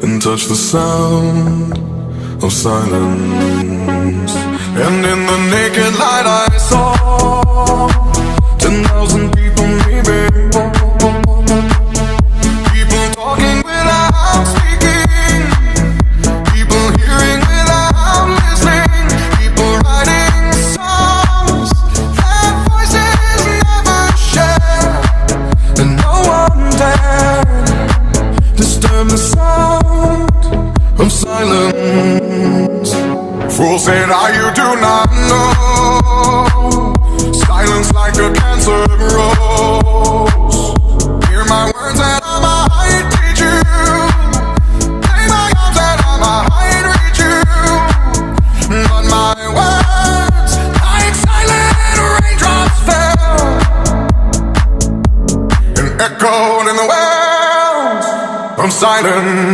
and touch the sound of silence. And in the naked light I saw 10,000 people, maybe. People talking without speaking, people hearing without listening, people writing songs that voices never share, and no one dared disturb the sound of silence. Fool said, you do not know. Silence like a cancer grows. Hear my words and I might teach you. Lay my arms and I might reach you. But my words, like silent raindrops, fell and echoed in the wells of silence.